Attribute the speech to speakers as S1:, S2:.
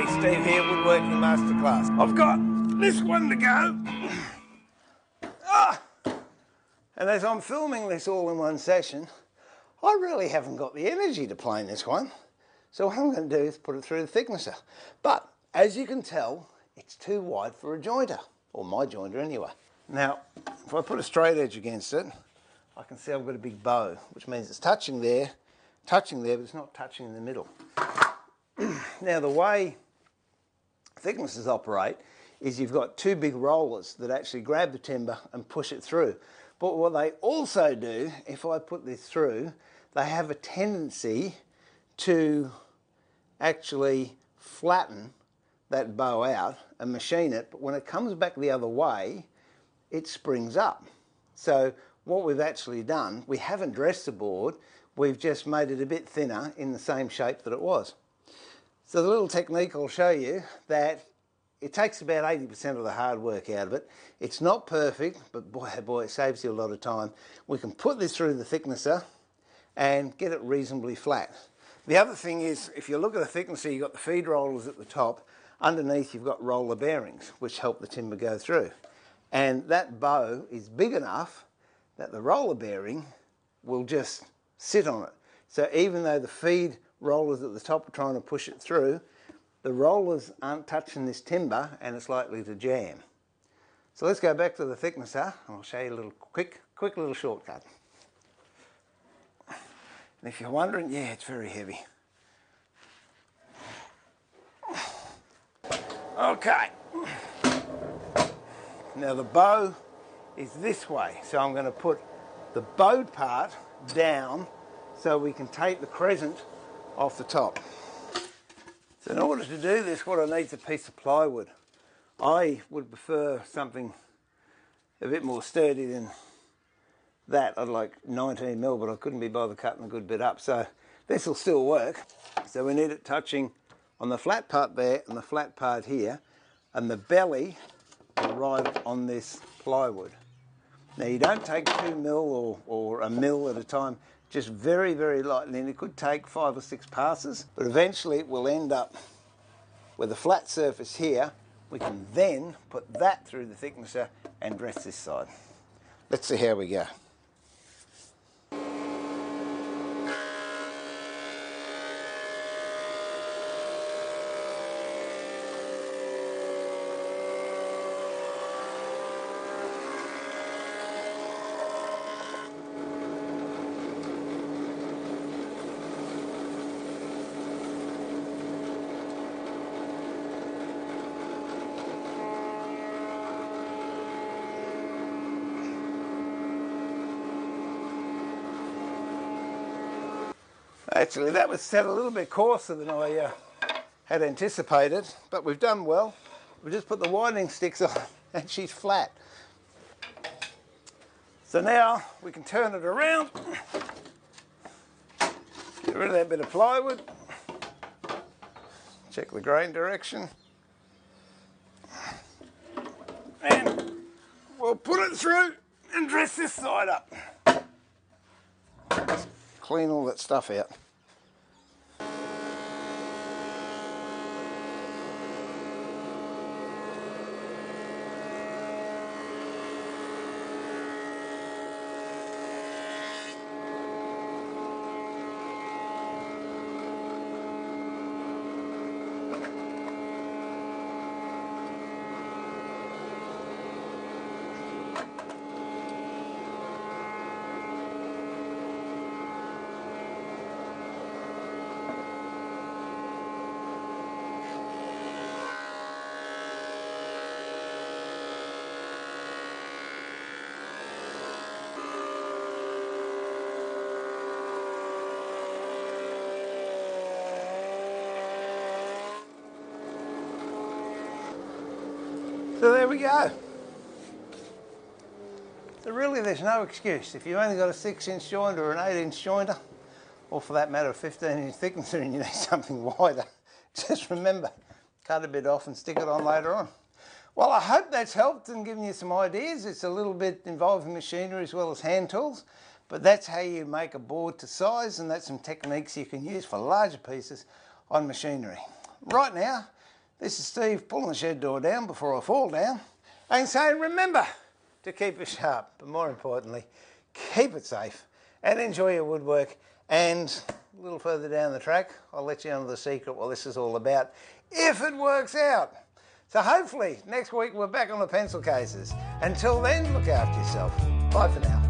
S1: Hey, Steve here, Woodworking Masterclass. I've got this one to go. And as I'm filming this all in one session, I really haven't got the energy to plane this one. So what I'm going to do is put it through the thicknesser. But as you can tell, it's too wide for a jointer, or my jointer anyway. Now, if I put a straight edge against it, I can see I've got a big bow, which means it's touching there, but it's not touching in the middle. Now, the way thicknesses operate is you've got two big rollers that actually grab the timber and push it through. But what they also do, if I put this through, they have a tendency to actually flatten that bow out and machine it, but when it comes back the other way, it springs up. So what we've actually done, we haven't dressed the board, we've just made it a bit thinner in the same shape that it was. So the little technique I'll show you, that it takes about 80% of the hard work out of it. It's not perfect, but boy oh boy, it saves you a lot of time. We can put this through the thicknesser and get it reasonably flat. The other thing is, if you look at the thicknesser, you've got the feed rollers at the top. Underneath you've got roller bearings, which help the timber go through. And that bow is big enough that the roller bearing will just sit on it. So even though the feed rollers at the top are trying to push it through, the rollers aren't touching this timber and it's likely to jam. So let's go back to the thicknesser and I'll show you a little quick little shortcut. And if you're wondering, yeah, it's very heavy. Okay. Now the bow is this way, so I'm going to put the bowed part down so we can take the crescent off the top. So in order to do this, what I need is a piece of plywood. I would prefer something a bit more sturdy than that. I'd like 19mm, but I couldn't be bothered cutting a good bit up, so this will still work. So we need it touching on the flat part there and the flat part here, and the belly will ride on this plywood. Now you don't take 2mm or a mil at a time, just very, very lightly, and it could take 5 or 6 passes, but eventually it will end up with a flat surface here. We can then put that through the thicknesser and dress this side. Let's see how we go. Actually, that was set a little bit coarser than I had anticipated, but we've done well. We just put the winding sticks on and she's flat. So now we can turn it around, get rid of that bit of plywood, check the grain direction, and we'll put it through and dress this side up. Clean all that stuff out. So there we go. So really there's no excuse. If you've only got a 6-inch jointer or an 8-inch jointer, or for that matter a 15-inch thicknesser and you need something wider, just remember, cut a bit off and stick it on later on. Well, I hope that's helped and given you some ideas. It's a little bit involving machinery as well as hand tools, but that's how you make a board to size, and that's some techniques you can use for larger pieces on machinery. Right now, This is Steve pulling the shed door down before I fall down and saying remember to keep it sharp, but more importantly, keep it safe and enjoy your woodwork. And a little further down the track, I'll let you know the secret what this is all about, if it works out. So hopefully next week we're back on the pencil cases. Until then, look after yourself. Bye for now.